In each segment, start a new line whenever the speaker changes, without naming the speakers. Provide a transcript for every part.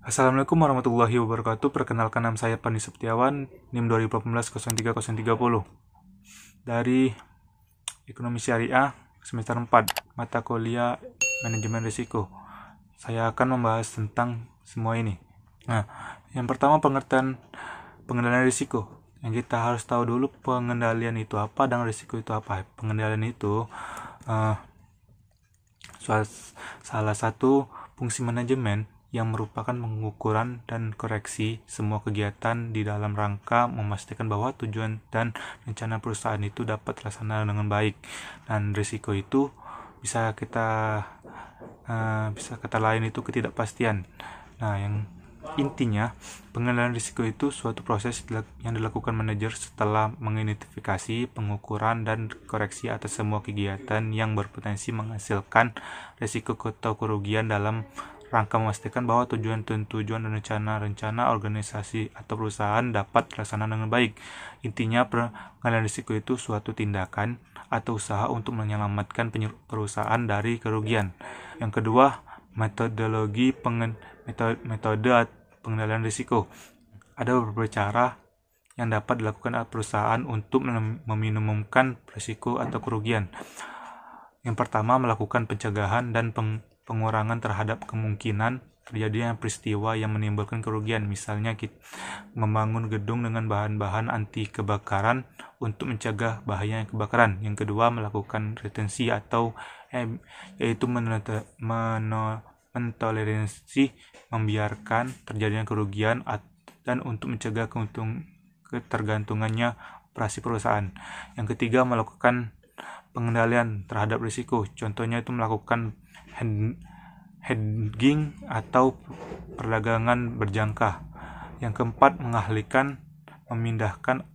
Assalamualaikum warahmatullahi wabarakatuh. Perkenalkan, nama saya Pani Septiawan, NIM 2018-03-030 dari Ekonomi Syariah semester 4, mata kuliah Manajemen Risiko. Saya akan membahas tentang semua ini. Nah, yang pertama pengendalian risiko. Yang kita harus tahu dulu pengendalian itu apa dan risiko itu apa. Pengendalian itu salah satu fungsi manajemen yang merupakan pengukuran dan koreksi semua kegiatan di dalam rangka memastikan bahwa tujuan dan rencana perusahaan itu dapat terlaksana dengan baik. Dan risiko itu bisa kata lain itu ketidakpastian. Nah, yang intinya pengendalian risiko itu suatu proses yang dilakukan manajer setelah mengidentifikasi, pengukuran, dan koreksi atas semua kegiatan yang berpotensi menghasilkan risiko atau kerugian dalam rangka memastikan bahwa tujuan dan rencana organisasi atau perusahaan dapat terlaksana dengan baik. Intinya, pengendalian risiko itu suatu tindakan atau usaha untuk menyelamatkan perusahaan dari kerugian. Yang kedua, metode pengendalian risiko. Ada beberapa cara yang dapat dilakukan perusahaan untuk meminimumkan risiko atau kerugian. Yang pertama, melakukan pencegahan dan pengurangan terhadap kemungkinan terjadinya peristiwa yang menimbulkan kerugian. Misalnya, kita membangun gedung dengan bahan-bahan anti kebakaran untuk mencegah bahayanya kebakaran. Yang kedua, melakukan retensi atau yaitu mentoleransi membiarkan terjadinya kerugian dan untuk mencegah ketergantungannya operasi perusahaan. Yang ketiga, melakukan pengendalian terhadap risiko. Contohnya itu melakukan hedging atau perdagangan berjangka. Yang keempat, memindahkan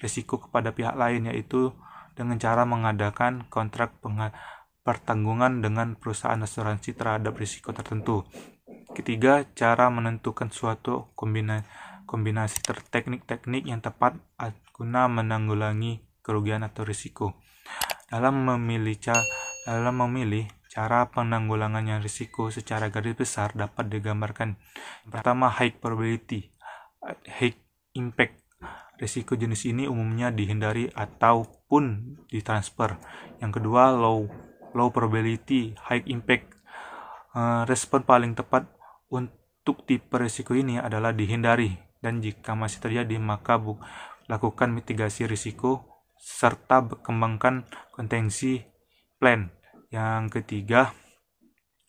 risiko kepada pihak lain, yaitu dengan cara mengadakan kontrak pertanggungan dengan perusahaan asuransi terhadap risiko tertentu. Ketiga, cara menentukan suatu kombinasi teknik-teknik yang tepat guna menanggulangi kerugian atau risiko. Dalam memilih cara penanggulangan risiko secara garis besar dapat digambarkan. Yang pertama, high probability, high impact. Risiko jenis ini umumnya dihindari ataupun ditransfer. Yang kedua, low probability, high impact. Respon paling tepat untuk tipe risiko ini adalah dihindari, dan jika masih terjadi maka lakukan mitigasi risiko serta kembangkan contingency plan. Yang ketiga,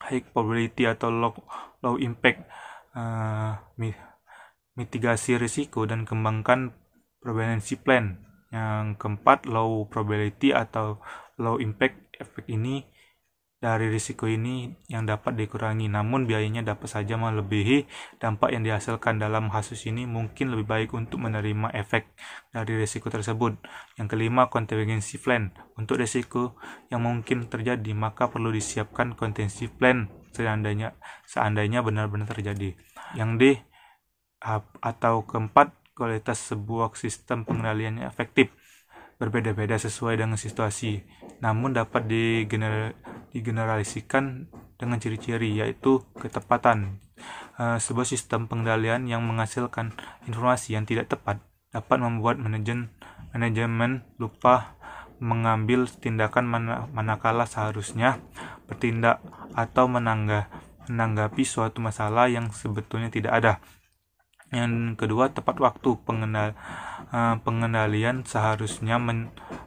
high probability atau low impact, mitigasi risiko dan kembangkan contingency plan. Yang keempat, low probability atau low impact. Efek ini dari risiko ini yang dapat dikurangi, namun biayanya dapat saja melebihi dampak yang dihasilkan. Dalam kasus ini mungkin lebih baik untuk menerima efek dari risiko tersebut. Yang kelima, contingency plan. Untuk risiko yang mungkin terjadi, maka perlu disiapkan contingency plan seandainya benar-benar terjadi. Yang D atau keempat, kualitas sebuah sistem pengendalian yang efektif berbeda-beda sesuai dengan situasi, namun dapat digeneralisasikan dengan ciri-ciri, yaitu ketepatan. Sebuah sistem pengendalian yang menghasilkan informasi yang tidak tepat dapat membuat manajemen lupa mengambil tindakan manakala seharusnya bertindak atau menanggapi suatu masalah yang sebetulnya tidak ada. Yang kedua, tepat waktu. Pengendalian seharusnya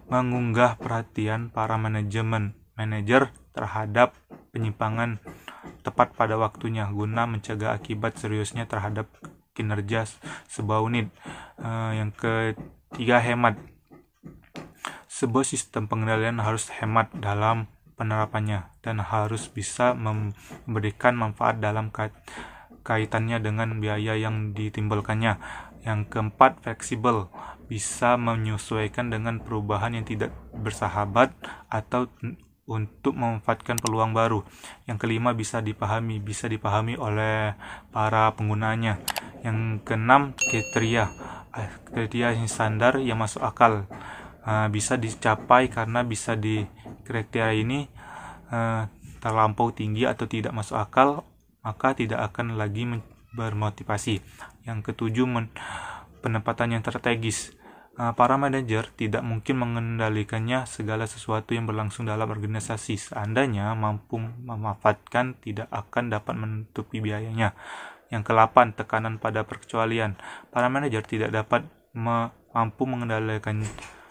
mengunggah perhatian para manajer terhadap penyimpangan tepat pada waktunya guna mencegah akibat seriusnya terhadap kinerja sebuah unit. Yang ketiga, hemat. Sebuah sistem pengendalian harus hemat dalam penerapannya dan harus bisa memberikan manfaat dalam kaitannya dengan biaya yang ditimbulkannya. Yang keempat, fleksibel, bisa menyesuaikan dengan perubahan yang tidak bersahabat atau untuk memanfaatkan peluang baru. Yang kelima, bisa dipahami oleh para penggunanya. Yang keenam, kriteria yang standar yang masuk akal, bisa dicapai karena bisa di kriteria ini terlampau tinggi atau tidak masuk akal, maka tidak akan lagi bermotivasi. Yang ketujuh, penempatan yang strategis. Para manajer tidak mungkin mengendalikannya segala sesuatu yang berlangsung dalam organisasi. Seandainya mampu memanfaatkan, tidak akan dapat menutupi biayanya. Yang ke-8, tekanan pada perkecualian. Para manajer tidak dapat mampu mengendalikan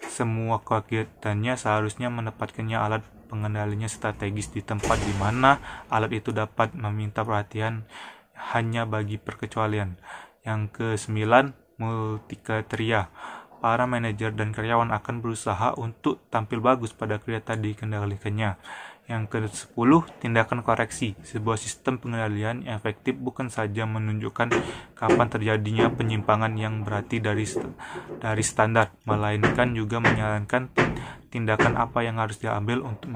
semua kegiatannya, seharusnya menempatkannya alat pengendalinya strategis di tempat di mana alat itu dapat meminta perhatian hanya bagi perkecualian. Yang ke-9, multikriteria. Para manajer dan karyawan akan berusaha untuk tampil bagus pada kriteria dikendalikannya. Yang ke-10, tindakan koreksi. Sebuah sistem pengendalian yang efektif bukan saja menunjukkan kapan terjadinya penyimpangan yang berarti dari standar, melainkan juga menyarankan tindakan apa yang harus diambil untuk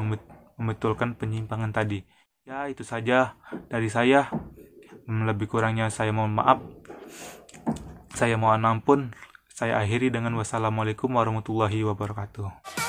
membetulkan penyimpangan tadi. Ya, itu saja dari saya. Lebih kurangnya saya mohon maaf. Saya mohon ampun. Saya akhiri dengan wassalamualaikum warahmatullahi wabarakatuh.